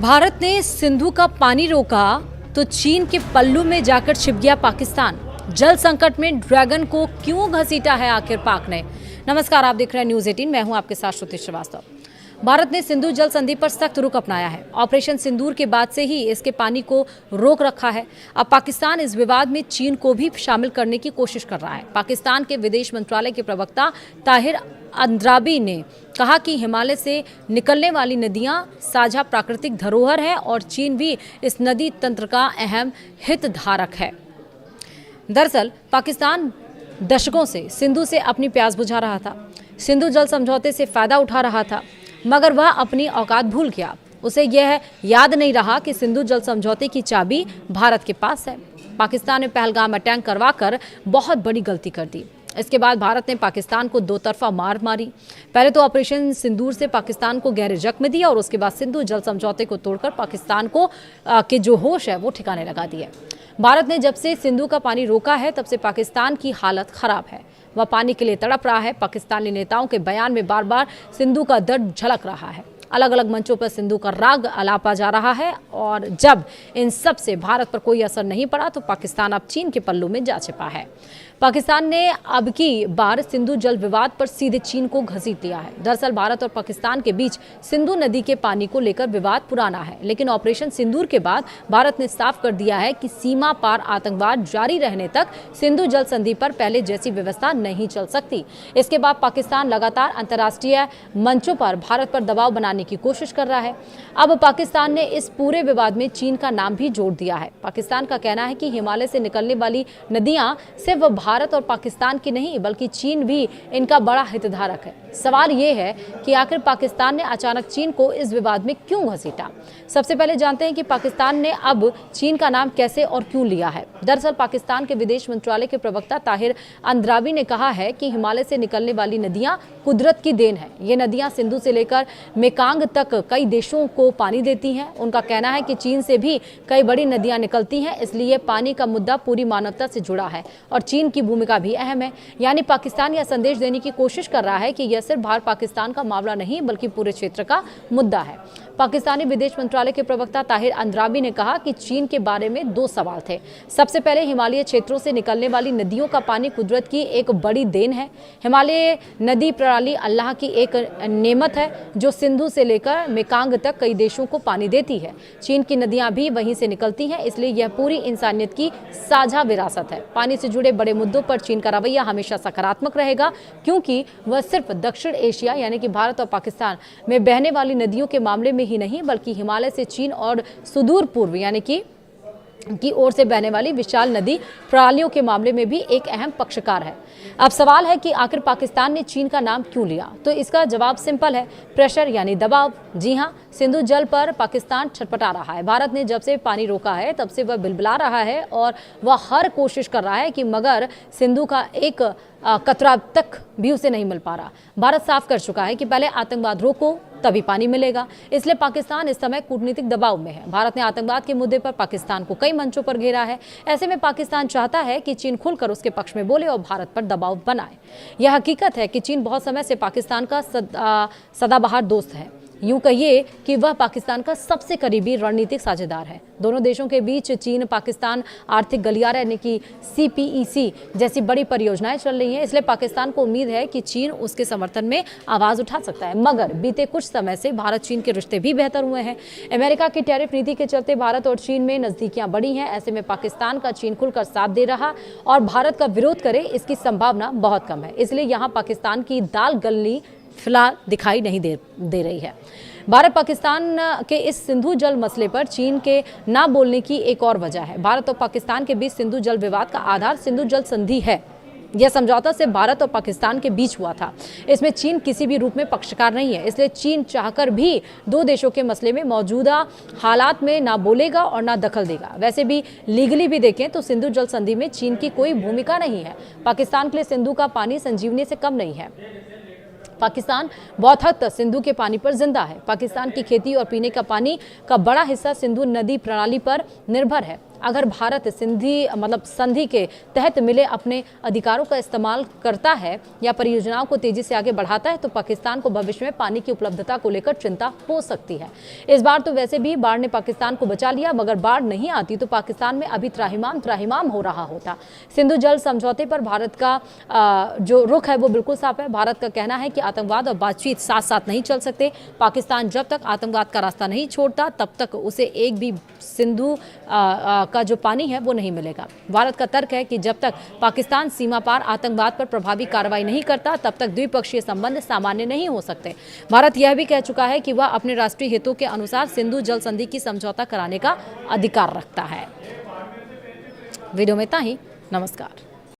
भारत ने सिंधु का पानी रोका तो चीन के पल्लू में जाकर छिप गया पाकिस्तान। जल संकट में ड्रैगन को क्यों घसीटा है आखिर पाक ने। नमस्कार, आप देख रहे हैं न्यूज 18। मैं हूं आपके साथ श्रुति श्रीवास्तव। भारत ने सिंधु जल संधि पर सख्त रुख अपनाया है। ऑपरेशन सिंदूर के बाद से ही इसके पानी को रोक रखा है। अब पाकिस्तान इस विवाद में चीन को भी शामिल करने की कोशिश कर रहा है। पाकिस्तान के विदेश मंत्रालय के प्रवक्ता ताहिर अंद्राबी ने कहा कि हिमालय से निकलने वाली नदियां साझा प्राकृतिक धरोहर है और चीन भी इस नदी तंत्र का अहम हितधारक है। दरअसल पाकिस्तान दशकों से सिंधु से अपनी प्यास बुझा रहा था, सिंधु जल समझौते से फायदा उठा रहा था, मगर वह अपनी औकात भूल गया। उसे यह याद नहीं रहा कि सिंधु जल समझौते की चाबी भारत के पास है। पाकिस्तान ने पहलगाम अटैक करवाकर बहुत बड़ी गलती कर दी। इसके बाद भारत ने पाकिस्तान को दो तरफा मार मारी। पहले तो ऑपरेशन सिंदूर से पाकिस्तान को गहरे जख्म दिया और उसके बाद सिंधु जल समझौते को तोड़कर पाकिस्तान को के जो होश है वो ठिकाने लगा दिए। भारत ने जब से सिंधु का पानी रोका है तब से पाकिस्तान की हालत खराब है। वह पानी के लिए तड़प रहा है। पाकिस्तानी नेताओं के बयान में बार बार सिंधु का दर्द झलक रहा है। अलग अलग मंचों पर सिंधु का राग अलापा जा रहा है और जब इन सब से भारत पर कोई असर नहीं पड़ा तो पाकिस्तान अब चीन के पल्लू में जा छिपा है। पाकिस्तान ने अब की बार सिंधु जल विवाद पर सीधे चीन को घसीट लिया है। दरअसल भारत और पाकिस्तान के बीच सिंधु नदी के पानी को लेकर विवाद पुराना है, लेकिन ऑपरेशन सिंदूर के बाद भारत ने साफ कर दिया है कि सीमा पार आतंकवाद जारी रहने तक सिंधु जल संधि पर पहले जैसी व्यवस्था नहीं चल सकती। इसके बाद पाकिस्तान लगातार अंतर्राष्ट्रीय मंचों पर भारत पर दबाव बनाने की कोशिश कर रहा है। अब पाकिस्तान ने इस पूरे विवाद में चीन का नाम भी जोड़ दिया है। पाकिस्तान का कहना है कि हिमालय से निकलने वाली नदियां सिर्फ भारत और पाकिस्तान की नहीं बल्कि चीन भी इनका बड़ा हितधारक है। सवाल ये है कि आखिर पाकिस्तान ने अचानक चीन को इस विवाद में क्यों घसीटा। सबसे पहले जानते हैं कि पाकिस्तान ने अब चीन का नाम कैसे और क्यों लिया है। दरअसल पाकिस्तान के विदेश मंत्रालय के प्रवक्ता ताहिर अंद्राबी ने कहा है कि हिमालय से निकलने वाली नदियां कुदरत की देन है। ये नदियां सिंधु से लेकर मेकांग तक कई देशों को पानी देती हैं। उनका कहना है कि चीन से भी कई बड़ी नदियां निकलती हैं, इसलिए पानी का मुद्दा पूरी मानवता से जुड़ा है और चीन की भूमिका भी अहम है। यानी पाकिस्तान यह संदेश देने की कोशिश कर रहा है कि यह सिर्फ भारत पाकिस्तान का मामला नहीं बल्कि पूरे क्षेत्र का मुद्दा है। पाकिस्तानी विदेश मंत्रालय के प्रवक्ता ताहिर अंद्राबी ने कहा कि चीन के बारे में दो सवाल थे। सबसे पहले हिमालयी क्षेत्रों से निकलने वाली नदियों का पानी कुदरत की एक बड़ी देन है। हिमालय नदी प्रणाली अल्लाह की एक नेमत है जो सिंधु से लेकर मेकांग तक कई देशों को पानी देती है। चीन की नदियां भी वहीं से निकलती हैं, इसलिए यह पूरी इंसानियत की साझा विरासत है। पानी से जुड़े बड़े मुद्दों पर चीन का रवैया हमेशा सकारात्मक रहेगा, क्योंकि वह सिर्फ दक्षिण एशिया यानी कि भारत और पाकिस्तान में बहने वाली नदियों के मामले में ही नहीं बल्कि हिमालय से चीन और सुदूर पूर्व यानी की ओर से बहने वाली विशाल नदी प्रणालियों के मामले में भी एक अहम पक्षकार है। अब सवाल है कि आखिर पाकिस्तान ने चीन का नाम क्यों लिया। तो इसका जवाब सिंपल है, प्रेशर यानी दबाव। जी हाँ, सिंधु जल पर पाकिस्तान छटपटा रहा है। भारत ने जब से पानी रोका है तब से वह बिलबिला रहा है और वह हर कोशिश कर रहा है कि मगर सिंधु का एक कतरा तक भी उसे नहीं मिल पा रहा। भारत साफ कर चुका है कि पहले आतंकवाद रोको तभी पानी मिलेगा, इसलिए पाकिस्तान इस समय कूटनीतिक दबाव में है। भारत ने आतंकवाद के मुद्दे पर पाकिस्तान को कई मंचों पर घेरा है। ऐसे में पाकिस्तान चाहता है कि चीन खुलकर उसके पक्ष में बोले और भारत पर दबाव बनाए। यह हकीकत है कि चीन बहुत समय से पाकिस्तान का सदाबहार दोस्त है। यूं कहिए कि वह पाकिस्तान का सबसे करीबी रणनीतिक साझेदार है। दोनों देशों के बीच चीन पाकिस्तान आर्थिक गलियारा यानी कि CPEC जैसी बड़ी परियोजनाएं चल रही हैं, इसलिए पाकिस्तान को उम्मीद है कि चीन उसके समर्थन में आवाज उठा सकता है। मगर बीते कुछ समय से भारत चीन के रिश्ते भी बेहतर हुए हैं। अमेरिका की टैरिफ नीति के चलते भारत और चीन में नजदीकियां बढ़ी हैं। ऐसे में पाकिस्तान का चीन खुलकर साथ दे रहा और भारत का विरोध करे इसकी संभावना बहुत कम है। इसलिए यहाँ पाकिस्तान की दाल गलनी फिलहाल दिखाई नहीं दे रही है। भारत पाकिस्तान के इस सिंधु जल मसले पर चीन के ना बोलने की एक और वजह है। भारत और पाकिस्तान के बीच सिंधु जल विवाद का आधार सिंधु जल संधि है। यह समझौता से भारत और पाकिस्तान के बीच हुआ था। इसमें चीन किसी भी रूप में पक्षकार नहीं है, इसलिए चीन चाहकर भी दो देशों के मसले में मौजूदा हालात में ना बोलेगा और ना दखल देगा। वैसे भी लीगली भी देखें तो सिंधु जल संधि में चीन की कोई भूमिका नहीं है। पाकिस्तान के लिए सिंधु का पानी संजीवनी से कम नहीं है। पाकिस्तान बहुत हद तक सिंधु के पानी पर जिंदा है। पाकिस्तान की खेती और पीने का पानी का बड़ा हिस्सा सिंधु नदी प्रणाली पर निर्भर है। अगर भारत संधि के तहत मिले अपने अधिकारों का इस्तेमाल करता है या परियोजनाओं को तेजी से आगे बढ़ाता है तो पाकिस्तान को भविष्य में पानी की उपलब्धता को लेकर चिंता हो सकती है। इस बार तो वैसे भी बाढ़ ने पाकिस्तान को बचा लिया, मगर बाढ़ नहीं आती तो पाकिस्तान में अभी त्राहिमाम हो रहा होता। सिंधु जल समझौते पर भारत का जो रुख है वो बिल्कुल साफ है। भारत का कहना है कि आतंकवाद और बातचीत साथ साथ नहीं चल सकते। पाकिस्तान जब तक आतंकवाद का रास्ता नहीं छोड़ता तब तक उसे एक भी सिंधु का जो पानी है वो नहीं मिलेगा। भारत का तर्क है कि जब तक पाकिस्तान सीमा पार आतंकवाद पर प्रभावी कार्रवाई नहीं करता तब तक द्विपक्षीय संबंध सामान्य नहीं हो सकते। भारत यह भी कह चुका है कि वह अपने राष्ट्रीय हितों के अनुसार सिंधु जल संधि की समझौता कराने का अधिकार रखता है। वीडियो में इतना ही। नमस्कार।